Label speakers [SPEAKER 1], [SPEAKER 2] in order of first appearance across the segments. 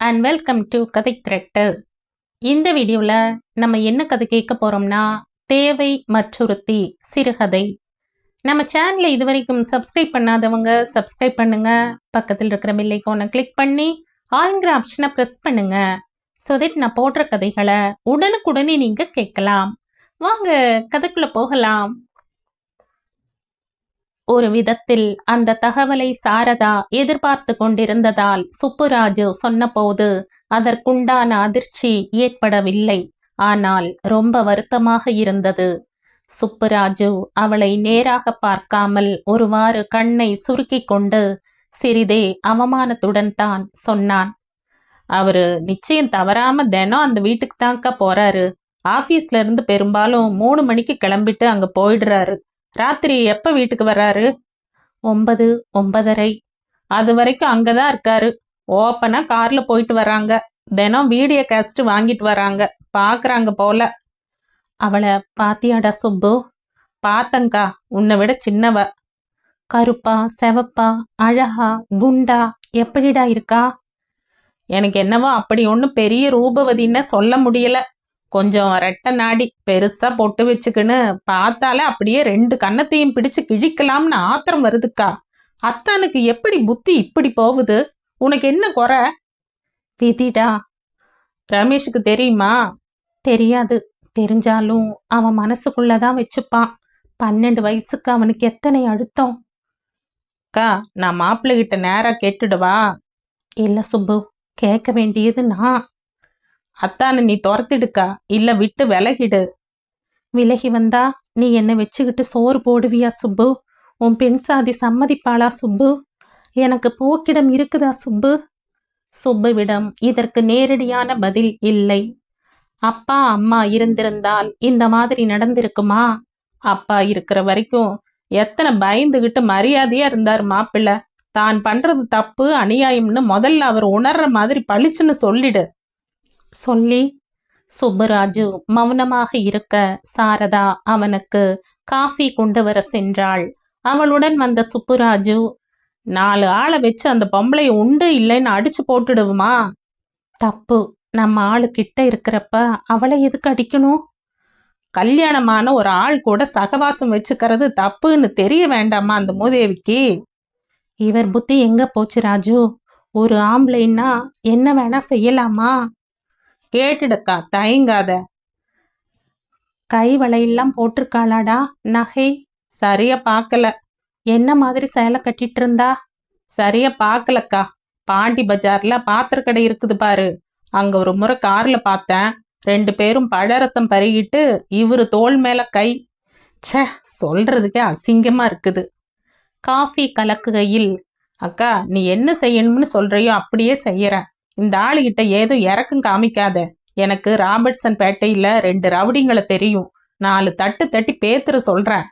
[SPEAKER 1] And welcome to கதை திரட்டு. இந்த வீடியோவில் நம்ம என்ன கதை கேட்க போகிறோம்னா, தேவை மற்றொருத்தி சிறுகதை. நம்ம சேனலை இது வரைக்கும் சப்ஸ்கிரைப் பண்ணாதவங்க சப்ஸ்கிரைப் பண்ணுங்க. பக்கத்தில் இருக்கிற பெல் ஐகானை கிளிக் பண்ணி ஆல்ங்கிற ஆப்ஷனை ப்ரெஸ் பண்ணுங்க. ஸோ தட் நான் போடுற கதைகளை உடனுக்குடனே நீங்கள் கேட்கலாம். வாங்க கதைக்குள்ளே போகலாம். ஒரு விதத்தில் அந்த தகவலை சாரதா எதிர்பார்த்து கொண்டிருந்ததால் சுப்புராஜு சொன்னபோது அதற்குண்டான அதிர்ச்சி ஏற்படவில்லை. ஆனால் ரொம்ப வருத்தமாக இருந்தது. சுப்புராஜு அவளை நேராக பார்க்காமல் ஒருவாறு கண்ணை சுருக்கி கொண்டு சிறிதே அவமானத்துடன் தான் சொன்னான். அவரு நிச்சயம் தவறாம தினம் அந்த வீட்டுக்கு தான்க்கா போறாரு. ஆபீஸ்ல இருந்து பெரும்பாலும் 3 மணிக்கு கிளம்பிட்டு அங்க போயிடுறாரு. ராத்திரி எப்ப வீட்டுக்கு வர்றாரு? 9, 9:30. அது வரைக்கும் அங்கதான் இருக்காரு. ஓப்பனா கார்ல போயிட்டு வராங்க. தினம் வீடியோ கேஸ்ட் வாங்கிட்டு வராங்க. பாக்குறாங்க போல. அவளை பாத்தியாடா சுப்பு? பார்த்தங்கா. உன்னை விட சின்னவ. கருப்பா செவப்பா அழகா குண்டா எப்படிடா இருக்கா? எனக்கு என்னவோ அப்படி ஒன்றும் பெரிய ரூபவதின்னு சொல்ல முடியல. கொஞ்சம் ரெட்டை நாடி பெருசா பொட்டு வச்சுக்கின்னு பார்த்தாலே அப்படியே 2 கன்னத்தையும் பிடிச்சு கிழிக்கலாம்னு ஆத்திரம் வருதுக்கா. அத்தானுக்கு எப்படி புத்தி இப்படி போகுது? உனக்கு என்ன குறை? விதிடா. ரமேஷுக்கு தெரியுமா? தெரியாது. தெரிஞ்சாலும் அவன் மனசுக்குள்ளதான் வச்சுப்பான். 12 வயசுக்கு அவனுக்கு எத்தனை அழுத்தம். அக்கா, நான் மாப்பிள்ளை கிட்ட நேரா கேட்டுடுவா? இல்ல சுப்பு, கேட்க வேண்டியது நான். அத்தானு நீ துரத்திடுக்கா, இல்ல விட்டு விலகிடு. விலகி வந்தா நீ என்னை வச்சுக்கிட்டு சோறு போடுவியா சுப்பு? உன் பெண் சாதி சம்மதிப்பாளா சுப்பு? எனக்கு போக்கிடம் இருக்குதா சுப்பு? சுப்புவிடம் இதற்கு நேரடியான பதில் இல்லை. அப்பா அம்மா இருந்திருந்தால் இந்த மாதிரி நடந்திருக்குமா? அப்பா இருக்கிற வரைக்கும் எத்தனை பயந்துகிட்டு மரியாதையா இருந்தார் மாப்பிள்ளை. தான் பண்றது தப்பு அநியாயம்னு முதல்ல அவர் உணர்ற மாதிரி பளிச்சுன்னு சொல்லிடு. சொல்லி சுப்புராஜு மௌனமாக இருக்க சாரதா அவனுக்கு காஃபி கொண்டு வர சென்றாள். அவளுடன் வந்த சுப்புராஜு, 4 ஆளை வச்சு அந்த பொம்பளைய உண்டு இல்லைன்னு அடிச்சு போட்டுடுவோமா? தப்பு. நம்ம ஆளு கிட்ட இருக்கிறப்ப அவளை எதுக்கு அடிக்கணும்? கல்யாணமான ஒரு ஆள் கூட சகவாசம் வச்சுக்கிறது தப்புன்னு தெரிய வேண்டாமா அந்த மூதேவிக்கு? இவர் புத்தி எங்க போச்சு ராஜு? ஒரு ஆம்பளைன்னா என்ன வேணா செய்யலாமா? கேட்டுடுக்கா, தயங்காத. கை வளையெல்லாம் போட்டிருக்காளாடா? நகை சரியா பார்க்கல. என்ன மாதிரி சேலை கட்டிட்டு இருந்தா? சரியா பார்க்கலக்கா. பாண்டி பஜார்ல பாத்திர கடை இருக்குது பாரு, அங்க ஒரு முறை கார்ல பார்த்தேன். 2 பேரும் பழரசம் பருகிட்டு இவரு தோள் மேல கை. ச்சே, சொல்றதுக்கே அசிங்கமா இருக்குது. காஃபி கலக்குகையில், அக்கா நீ என்ன செய்யணும்னு சொல்றியோ அப்படியே செய்யறேன். இந்த ஆளுகிட்ட ஏதும் இறக்கம் காமிக்காத. எனக்கு ராபர்ட்சன் பேட்டையில 2 ரவுடிங்களை தெரியும். 4 தட்டு தட்டி பேத்துற சொல்றேன்.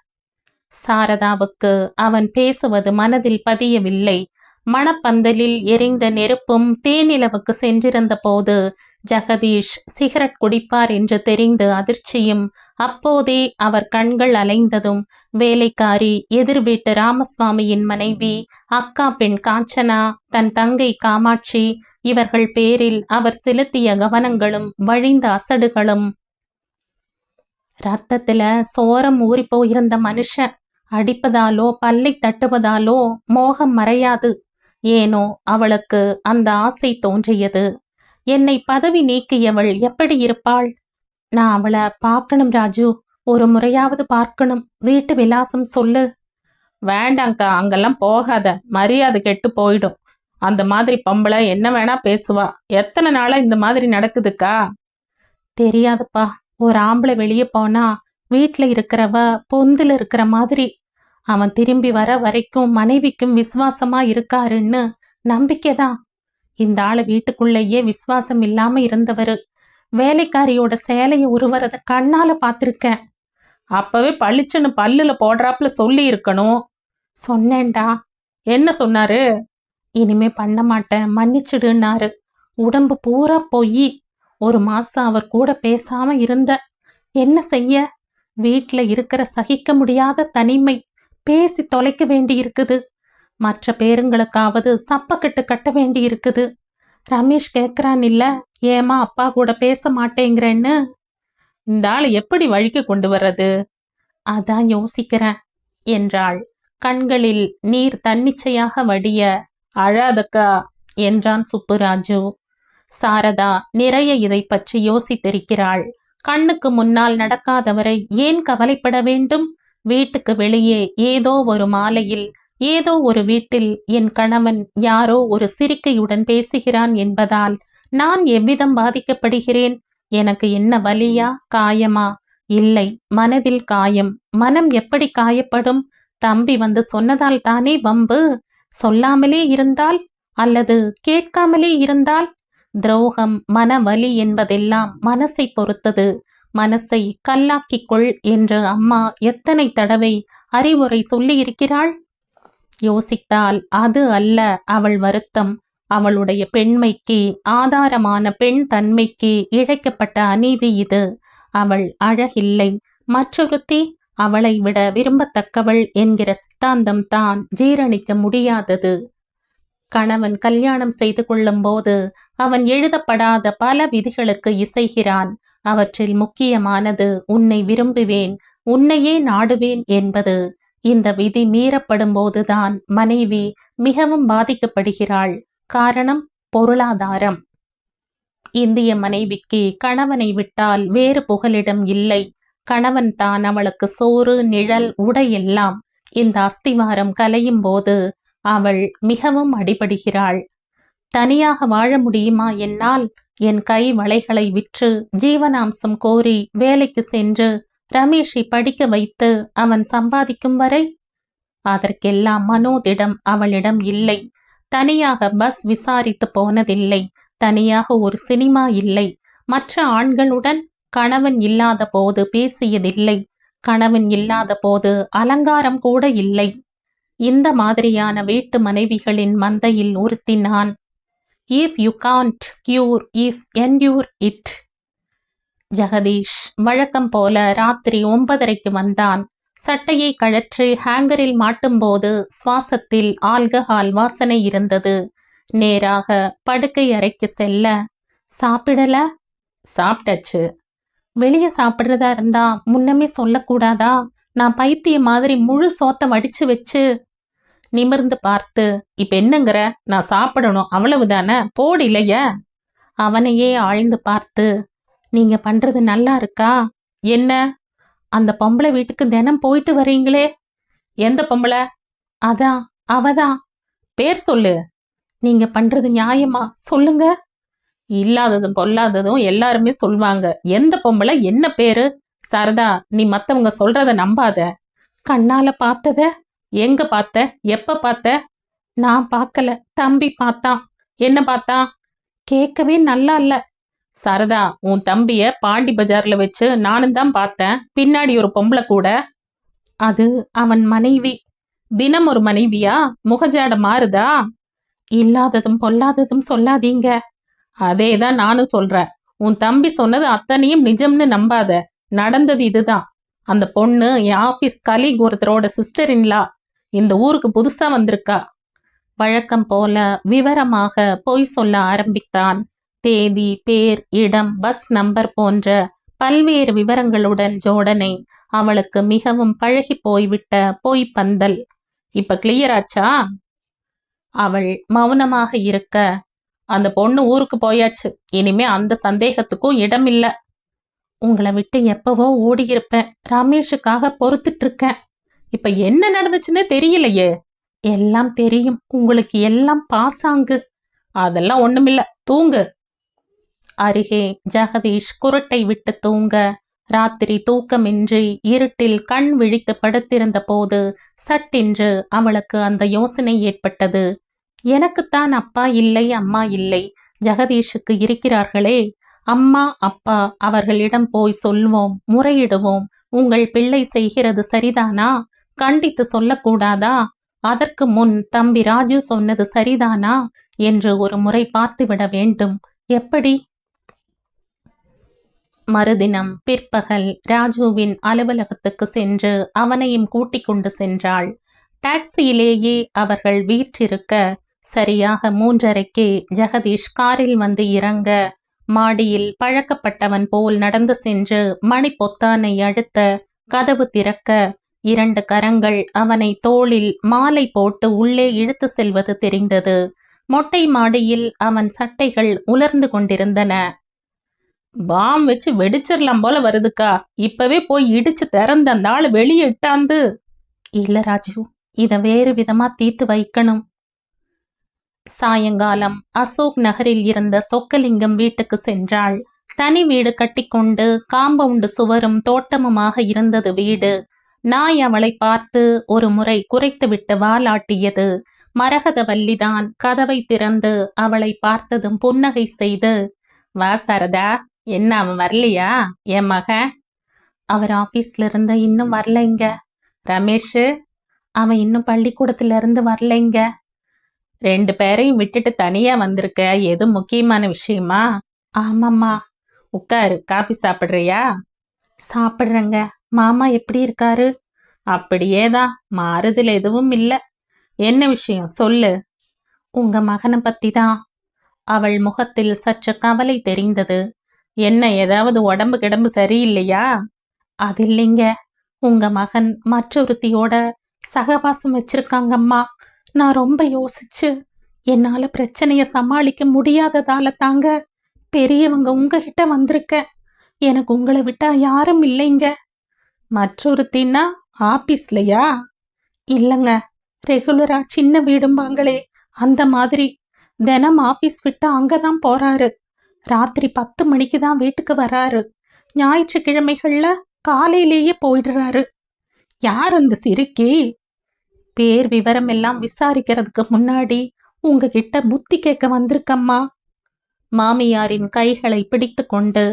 [SPEAKER 1] சாரதாவுக்கு அவன் பேசுவது மனதில் பதியவில்லை. மணப்பந்தலில் எரிந்த நெருப்பும் தேனிலவுக்கு சென்றிருந்த போது ஜெகதீஷ் சிகரெட் குடிப்பார் என்று தெரிந்து அதிர்ச்சியும் அப்போதே அவர் கண்கள் அலைந்ததும் வேலைக்காரி எதிர் வீட்டு ராமசுவாமியின் மனைவி அக்கா பெண் காஞ்சனா, தன் தங்கை காமாட்சி இவர்கள் பேரில் அவர் செலுத்திய கவனங்களும் வழிந்த அசடுகளும். ரத்தத்துல சோரம் ஊறி போயிருந்த மனுஷன் அடிப்பதாலோ பல்லை தட்டுவதாலோ மோகம் மறையாது. ஏனோ அவளுக்கு அந்த ஆசை தோன்றியது. என்னை பதவி நீக்கியவள் எப்படி இருப்பாள்? நான் அவளை பார்க்கணும் ராஜு. ஒரு முறையாவது பார்க்கணும். வீட்டு விலாசம் சொல்லு. வேண்டாங்க்கா, அங்கெல்லாம் போகாத. மரியாதை கெட்டு போயிடும். அந்த மாதிரி பொம்பளை என்ன வேணா பேசுவா. எத்தனை நாளா இந்த மாதிரி நடக்குதுக்கா? தெரியாதுப்பா. ஒரு ஆம்பளை வெளியே போனா வீட்டுல இருக்கிறவ பொந்துல இருக்கிற மாதிரி. அவன் திரும்பி வர வரைக்கும் மனைவிக்கும் விசுவாசமா இருக்காருன்னு நம்பிக்கைதான். இந்த ஆளு வீட்டுக்குள்ளேயே விசுவாசம் இல்லாம இருந்தவரு. வேலைக்காரியோட சேலையை உருவறத கண்ணால பார்த்திருக்கேன். அப்பவே பளிச்சுன்னு பல்லுல போடுறாப்புல சொல்லி இருக்கணும். சொன்னேன்டா. என்ன சொன்னாரு? இனிமே பண்ண மாட்டேன், மன்னிச்சிடுன்னாரு. உடம்பு பூரா பொய். 1 மாசம் அவர் கூட பேசாம இருந்த. என்ன செய்ய? வீட்டுல இருக்கிற சகிக்க முடியாத தனிமை. பேசி தொலைக்க வேண்டி இருக்குது. மற்ற பேருங்களுக்காவது சப்பக்கட்டு கட்ட வேண்டி இருக்குது. ரமேஷ் கேட்குறான் இல்ல, ஏமா அப்பா கூட பேச மாட்டேங்கிறேன்னு. இந்த ஆளை எப்படி வழிக்கு கொண்டு வர்றது? அதான் யோசிக்கிறேன் என்றாள். கண்களில் நீர் தன்னிச்சையாக வடிய, அழாதக்கா என்றான் சுப்புராஜு. சாரதா நிறைய இதை பற்றி யோசித்திருக்கிறாள். கண்ணுக்கு முன்னால் நடக்காதவரை ஏன் கவலைப்பட வேண்டும்? வீட்டுக்கு வெளியே ஏதோ ஒரு மாலையில் ஏதோ ஒரு வீட்டில் என் கணவன் யாரோ ஒரு சிரிக்கையுடன் பேசுகிறான் என்பதால் நான் எவ்விதம் பாதிக்கப்படுகிறேன்? எனக்கு என்ன வலியா, காயமா? இல்லை, மனதில் காயம். மனம் எப்படி காயப்படும்? தம்பி வந்து சொன்னதால் தானே வம்பு. சொல்லாமலே இருந்தால் அல்லது கேட்காமலே இருந்தால்? துரோகம், மனவலி என்பதெல்லாம் மனசை பொறுத்தது. மனசை கல்லாக்கிக் கொள் என்று அம்மா எத்தனை தடவை அறிவுரை சொல்லியிருக்கிறாள்? யோசித்தால் அது அல்ல அவள் வருத்தம். அவளுடைய பெண்மைக்கு, ஆதாரமான பெண் தன்மைக்கு இழைக்கப்பட்ட அநீதி இது. அவள் அழகில்லை, மற்றொருத்தி அவளை விட விரும்பத்தக்கவள் என்கிற சித்தாந்தம் தான் ஜீரணிக்க முடியாதது. கணவன் கல்யாணம் செய்து கொள்ளும் போது அவன் எழுதப்படாத பல விதிகளுக்கு இசைகிறான். அவற்றில் முக்கியமானது உன்னை விரும்புவேன், உன்னையே நாடுவேன் என்பது. இந்த விதி மீறப்படும் போதுதான் மனைவி மிகவும் பாதிக்கப்படுகிறாள். காரணம் பொருளாதாரம். இந்திய மனைவிக்கு கணவனை விட்டால் வேறு புகலிடம் இல்லை. கணவன் தான் அவளுக்கு சோறு, நிழல், உடையெல்லாம். இந்த அஸ்திவாரம் கலையும் போது அவள் மிகவும் அடிபடுகிறாள். தனியாக வாழ முடியுமா என்னால்? என் கை வளைகளை விற்று ஜீவனாம்சம் கோரி வேலைக்கு சென்று ரமேஷை படிக்க வைத்து அவன் சம்பாதிக்கும் வரை? அதற்கெல்லாம் மனோதிடம் அவளிடம் இல்லை. தனியாக பஸ் விசாரித்து போனதில்லை. தனியாக ஒரு சினிமா இல்லை. மற்ற ஆண்களுடன் கணவன் இல்லாத போது பேசியதில்லை. கணவன் இல்லாத போது அலங்காரம் கூட இல்லை. இந்த மாதிரியான வீட்டு மனைவிகளின் மந்தையில் ஒருத்தி நான். If you can't cure, if endure it. Jagadish வழக்கம் போல ராத்திரி 9:30க்கு வந்தான். சட்டையை கழற்றி ஹேங்கரில் மாட்டும்போது சுவாசத்தில் ஆல்கஹால் வாசனை இருந்தது. நேராக படுக்கை அறைக்கு செல்ல, சாப்பிடல? சாப்பிட்டாச்சு. வெளியே சாப்பிட்றதா இருந்தா முன்னமே சொல்லக்கூடாதா? நான் பைத்திய மாதிரி முழு சோத்தை வடிச்சு வச்சு. நிமிர்ந்து பார்த்து, இப்ப என்னங்கிற? நான் சாப்பிடணும், அவ்வளவுதானே, போடிலைய. அவனையே ஆழ்ந்து பார்த்து, நீங்க பண்றது நல்லா இருக்கா? என்ன? அந்த பொம்பளை வீட்டுக்கு தினம் போயிட்டு வரீங்களே? எந்த பொம்பளை? அதான், அவதான். பேர் சொல்லு. நீங்க பண்றது நியாயமா சொல்லுங்க. இல்லாததும் பொல்லாததும் எல்லாருமே சொல்வாங்க. எந்த பொம்பளை, என்ன பேரு? சரதா, நீ மத்தவங்க சொல்றத நம்பாத. கண்ணால பார்த்தத? எங்க பார்த்த? எப்ப பார்த்த? நான் பார்க்கல, தம்பி பார்த்தான். என்ன பார்த்தான்? கேட்கவே நல்லா இல்ல. சரதா, உன் தம்பிய பாண்டி பஜார்ல வச்சு நானும் தான் பார்த்தேன். பின்னாடி ஒரு பொம்பளை கூட. அது அவன் மனைவி. தினம் ஒரு மனைவியா? முகஜாட மாறுதா? இல்லாததும் பொல்லாததும் சொல்லாதீங்க. அதேதான் நானும் சொல்றேன். உன் தம்பி சொன்னது அத்தனையும் நிஜம்னு நம்பாத. நடந்தது இதுதான். அந்த பொண்ணு என் ஆபீஸ் கலீக் ஒருத்தரோட சிஸ்டர் இன்லா. இந்த ஊருக்கு புதுசா வந்திருக்கா. வழக்கம் போல விவரமாக பொய் சொல்ல ஆரம்பித்தான். தேதி, பேர், இடம், பஸ் நம்பர் போன்ற பல்வேறு விவரங்களுடன் ஜோடனை. அவளுக்கு மிகவும் பழகி போய்விட்ட பொய் பந்தல். இப்ப கிளியர் ஆச்சா? அவள் மௌனமாக இருக்க, அந்த பொண்ணு ஊருக்கு போயாச்சு. இனிமே அந்த சந்தேகத்துக்கும் இடம் இல்ல. உங்களை விட்டு எப்பவோ ஓடியிருப்பேன். ரமேஷுக்காக பொறுத்துட்டு இருக்கேன். இப்ப என்ன நடந்துச்சுன்னு தெரியலையே. எல்லாம் தெரியும். உங்களுக்கு எல்லாம் பாசாங்கு. அதெல்லாம் ஒண்ணுமில்ல, தூங்கு. அருகே ஜெகதீஷ் குரட்டை விட்டு தூங்க, ராத்திரி தூக்கமின்றி இருட்டில் கண் விழித்து படுத்திருந்த போது சட்டென்று அவளுக்கு அந்த யோசனை ஏற்பட்டது. எனக்குத்தான் அப்பா இல்லை, அம்மா இல்லை. ஜெகதீஷுக்கு இருக்கிறார்களே. அம்மா, அப்பா, அவர்களிடம் போய் சொல்வோம், முறையிடுவோம். உங்கள் பிள்ளை செய்கிறது சரிதானா? கண்டித்து சொல்லக்கூடாதா? அதற்கு முன் தம்பி ராஜு சொன்னது சரிதானா என்று ஒரு முறை பார்த்துவிட வேண்டும். எப்படி? மறுதினம் பிற்பகல் ராஜுவின் அலுவலகத்துக்கு சென்று அவனையும் கூட்டிக் கொண்டு சென்றாள். டாக்ஸியிலேயே அவர்கள் வீற்றிருக்க சரியாக 3:30க்கு ஜெகதீஷ் காரில் வந்து இறங்க, மாடியில் பழக்கப்பட்டவன் போல் நடந்து சென்று மணி பொத்தானை அழுத்த, கதவு திறக்க 2 கரங்கள் அவனை தோளில் மாலை போட்டு உள்ளே இழுத்து செல்வது தெரிந்தது. மொட்டை மாடியில் அவன் சட்டைகள் உலர்ந்து கொண்டிருந்தன. பாம் வச்சு வெடிச்சிடலாம் போல வருதுக்கா, இப்பவே போய் இடிச்சு திறந்து அந்த ஆளு வெளியே இட்டாந்து. இல்ல ராஜு, இத வேறு விதமா தீர்த்து வைக்கணும். சாயங்காலம் அசோக் நகரில் இருந்த சொக்கலிங்கம் வீட்டுக்கு சென்றாள். தனி வீடு கட்டிக்கொண்டு காம்பவுண்டு சுவரும் தோட்டமுமாக இருந்தது வீடு. நாய் அவளை பார்த்து ஒரு முறை குறைத்துவிட்டு வாலாட்டியது. மரகதவல்லிதான் கதவை திறந்து அவளை பார்த்ததும் புன்னகை செய்து, வா சாரதா, என்ன அவன் வரலையா என் மகன்? அவர் ஆபீஸ்ல இருந்து இன்னும் வரலைங்க. ரமேஷ், அவன் இன்னும் பள்ளிக்கூடத்துல இருந்து வரலைங்க. 2 பேரையும் விட்டுட்டு தனியா வந்திருக்க, எது முக்கியமான விஷயமா? ஆமாம்மா. உட்காரு, காஃபி சாப்பிட்றியா? சாப்பிட்றேங்க. மாமா எப்படி இருக்காரு? அப்படியேதான், மாறுதல் எதுவும் இல்லை. என்ன விஷயம் சொல்லு. உங்க மகனை பத்தி தான். அவள் முகத்தில் சற்று கவலை தெரிந்தது. என்ன, ஏதாவது உடம்பு கிடம்பு சரியில்லையா? அது இல்லைங்க, உங்க மகன் மற்றொருத்தியோட சகவாசம் வச்சிருக்காங்கம்மா. நான் ரொம்ப யோசிச்சு என்னால பிரச்சனைய சமாளிக்க முடியாததால தாங்க பெரியவங்க உங்ககிட்ட வந்திருக்கேன். எனக்கு உங்களை விட்டா யாரும் இல்லைங்க. மற்றொருத்தின்னா ஆபீஸ்லையா? இல்லைங்க, ரெகுலரா சின்ன வீடும்பாங்களே அந்த மாதிரி. தினம் ஆபீஸ் விட்டா அங்கதான் போறாரு. ராத்திரி 10 மணிக்கு தான் வீட்டுக்கு வராரு. ஞாயிற்றுக்கிழமைகள்ல காலையிலேயே போயிடுறாரு. யார் அந்த சிறுக்கி? பேர் விவரம் எல்லாம் விசாரிக்கிறதுக்கு முன்னாடி உங்ககிட்ட புத்தி கேட்க வந்திருக்கம்மா. மாமியாரின் கைகளை பிடித்து கொண்டு,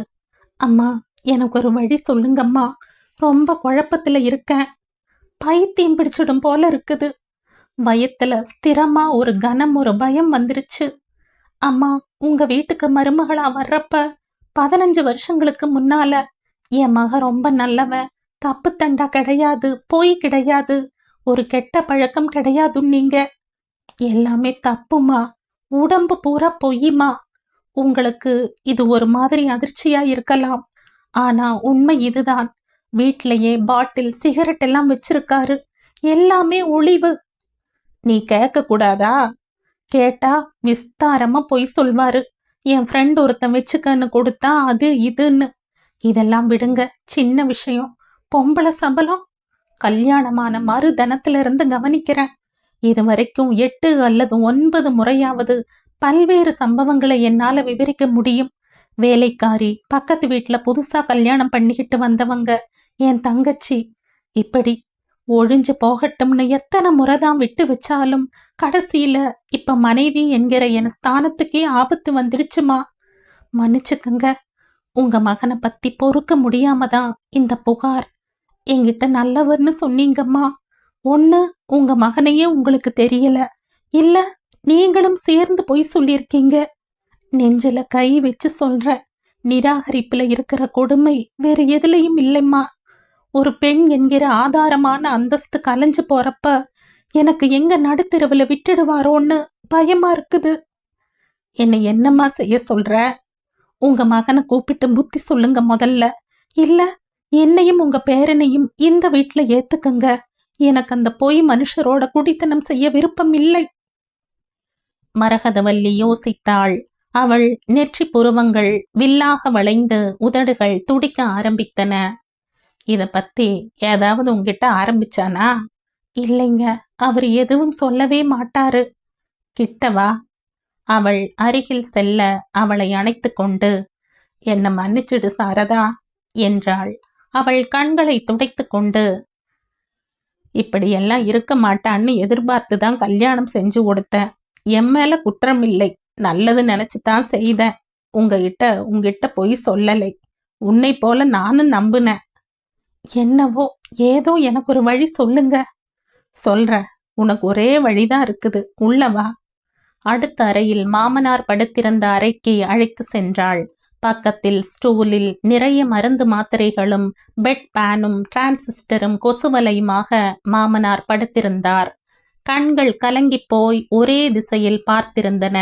[SPEAKER 1] அம்மா எனக்கு ஒரு வழி சொல்லுங்கம்மா, ரொம்ப குழப்பத்துல இருக்கேன். பைத்தியம் பிடிச்சிடும் போல இருக்குது. வயத்துல ஸ்திரமா ஒரு கனம், ஒரு பயம் வந்துருச்சு. அம்மா, உங்க வீட்டுக்கு மருமகளா வர்றப்ப 15 வருஷங்களுக்கு முன்னால என் மக ரொம்ப நல்லவன், தப்பு தண்டா கிடையாது, பொய் கிடையாது, ஒரு கெட்ட பழக்கம் கிடையாது. நீங்க எல்லாமே தப்புமா, உடம்பு பூரா பொய்யுமா. உங்களுக்கு இது ஒரு மாதிரி அதிர்ச்சியா இருக்கலாம், ஆனா உண்மை இதுதான். வீட்லயே பாட்டில் சிகரெட் எல்லாம் வச்சிருக்காரு. எல்லாமே ஒளிவு. நீ கேட்க கூடாதா? கேட்டா விஸ்தாரமா பொய் சொல்வாரு. என் ஃப்ரெண்ட் ஒருத்தன் வச்சுக்கன்னு கொடுத்தா அது இதுன்னு. இதெல்லாம் விடுங்க, சின்ன விஷயம். பொம்பளை சபலம். கல்யாணமான மறு தினத்துல இருந்து கவனிக்கிறேன். இது வரைக்கும் 8 அல்லது 9 முறையாவது பல்வேறு சம்பவங்களை என்னால விவரிக்க முடியும். வேலைக்காரி, பக்கத்து வீட்டுல புதுசா கல்யாணம் பண்ணிக்கிட்டு வந்தவங்க, என் தங்கச்சி, இப்படி ஒழிஞ்சு போகட்டும்னு எத்தனை முறைதான் விட்டு வச்சாலும் கடைசியில இப்ப மனைவி என்கிற என் ஸ்தானத்துக்கே ஆபத்து வந்துடுச்சுமா. மன்னிச்சுக்கங்க. உங்க மகனை பத்தி பொறுக்க முடியாம தான் இந்த புகார். என்கிட்ட நல்லவர்னு சொன்னீங்கம்மா. ஒண்ணு உங்க மகனையே உங்களுக்கு தெரியல, இல்ல நீங்களும் சேர்ந்து பொய் சொல்லியிருக்கீங்க. நெஞ்சில கை வச்சு சொல்ற, நிராகரிப்புல இருக்கிற கொடுமை வேற எதுலயும் இல்லைம்மா. ஒரு பெண் என்கிற ஆதாரமான அந்தஸ்து கலைஞ்சு போறப்ப எனக்கு எங்க நடுத்தெருவுல விட்டுடுவாரோன்னு பயமா இருக்குது. என்னை என்னம்மா செய்ய சொல்ற? உங்க மகனை கூப்பிட்டு புத்தி சொல்லுங்க முதல்ல. இல்ல என்னையும் உங்க பேரனையும் இந்த வீட்டுல ஏத்துக்குங்க. எனக்கு அந்த பொய் மனுஷரோட குடித்தனம் செய்ய விருப்பம் இல்லை. மரகதவல்லி யோசித்தாள். அவள் நெற்றி புருவங்கள் வில்லாக வளைந்து உதடுகள் துடிக்க ஆரம்பித்தன. இத பத்தி ஏதாவது உங்ககிட்ட ஆரம்பிச்சானா? இல்லைங்க, அவர் எதுவும் சொல்லவே மாட்டாரு. கிட்டவா. அவள் அருகில் செல்ல அவளை அணைத்து கொண்டு, என்ன மன்னிச்சிடு சாரதா என்றாள். அவள் கண்களை துடைத்து கொண்டு, இப்படியெல்லாம் இருக்க மாட்டான்னு எதிர்பார்த்துதான் கல்யாணம் செஞ்சு கொடுத்தேன். என் மேல குற்றம் இல்லை, நல்லது நினைச்சுதான் செய்தேன். உங்ககிட்ட பொய் சொல்லலை. உன்னை போல நானும் நம்புனேன். என்னவோ ஏதோ எனக்கு ஒரு வழி சொல்லுங்க. சொல்ற, உனக்கு ஒரே வழிதான் இருக்குது, உள்ளவா. அடுத்த அறையில் மாமனார் படுத்திருந்த அறைக்கு அழைத்து சென்றாள். பக்கத்தில் ஸ்டூலில் நிறைய மருந்து மாத்திரைகளும் பெட் பேனும் டிரான்சிஸ்டரும் கொசுவலையுமாக மாமனார் படுத்திருந்தார். கண்கள் கலங்கிப் போய் ஒரே திசையில் பார்த்திருந்தன.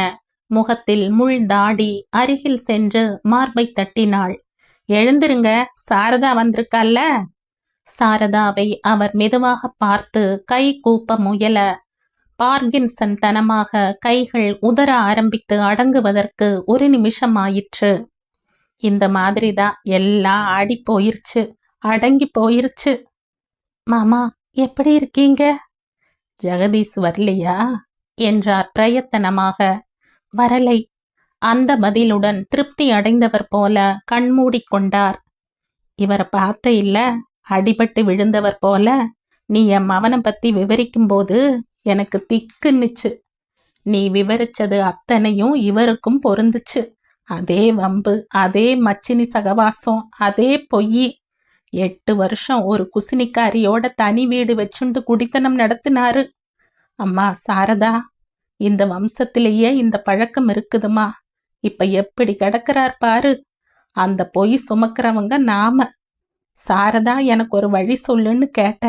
[SPEAKER 1] முகத்தில் முள் தாடி. அருகில் சென்று மார்பை தட்டினாள். எழுந்திருங்க, சாரதா வந்திருக்கால்ல. சாரதாவை அவர் மெதுவாக பார்த்து கை கூப்ப முயல பார்கின்சன் தனமாக கைகள் உதற ஆரம்பித்து அடங்குவதற்கு ஒரு நிமிஷம் ஆயிற்று. இந்த மாதிரிதான் எல்லாம் ஆடி போயிருச்சு, அடங்கி போயிருச்சு. மாமா எப்படி இருக்கீங்க? ஜெகதீஷ் வரலையா என்றார் பிரயத்தனமாக. வரலை. அந்த பதிலுடன் திருப்தி அடைந்தவர் போல கண்மூடிக்கொண்டார். இவரை பார்த்த இல்ல, அடிபட்டு விழுந்தவர் போல. நீ என் மவனை பத்தி விவரிக்கும்போது எனக்கு திக்குன்னுச்சு. நீ விவரிச்சது அத்தனையும் இவருக்கும் பொருந்துச்சு. அதே வம்பு, அதே மச்சினி சகவாசம், அதே பொய். 8 வருஷம் ஒரு குசினிக்காரியோட தனி வீடு வச்சுண்டு குடித்தனம் நடத்தினாரு. அம்மா சாரதா, இந்த வம்சத்திலேயே இந்த பழக்கம் இருக்குதுமா. இப்ப எப்படி கிடக்கிறார் பாரு. அந்த பொய் சுமக்கிறவங்க நாம. சாரதா, எனக்கு ஒரு வழி சொல்லுன்னு கேட்ட.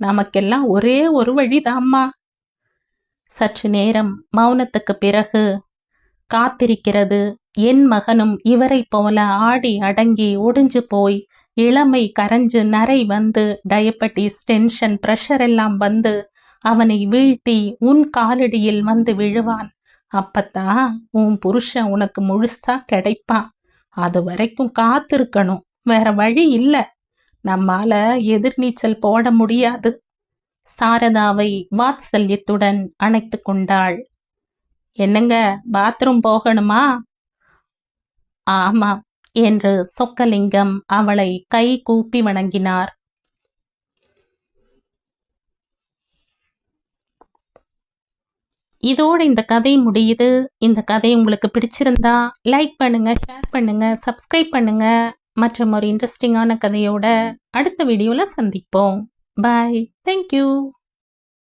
[SPEAKER 1] நமக்கெல்லாம் ஒரே ஒரு வழிதாம்மா. சற்று நேரம் மௌனத்துக்கு பிறகு, காத்திருக்கிறது. என் மகனும் இவரை போல ஆடி அடங்கி ஒடிஞ்சு போய் இளமை கரைஞ்சு நரை வந்து டயபெட்டிஸ், டென்ஷன், பிரஷர் எல்லாம் வந்து அவனை வீழ்த்தி உன் காலடியில் வந்து விழுவான். அப்பத்தான் உன் புருஷன் உனக்கு முழுசா கிடைப்பான். அது வரைக்கும் காத்திருக்கணும். வேற வழி இல்ல. நம்மால எதிர்நீச்சல் போட முடியாது. சாரதாவை வாத்சல்யத்துடன் அணைத்து கொண்டாள். என்னங்க, பாத்ரூம் போகணுமா? ஆமா என்று சொக்கலிங்கம் அவளை கை கூப்பி வணங்கினார். இதோடு இந்த கதை முடியுது. இந்த கதை உங்களுக்கு பிடிச்சிருந்தா லைக் பண்ணுங்க, ஷேர் பண்ணுங்க, சப்ஸ்கிரைப் பண்ணுங்க. மற்றும் ஒரு இன்ட்ரெஸ்டிங்கான கதையோட அடுத்த வீடியோல சந்திப்போம். பாய். தேங்க்யூ.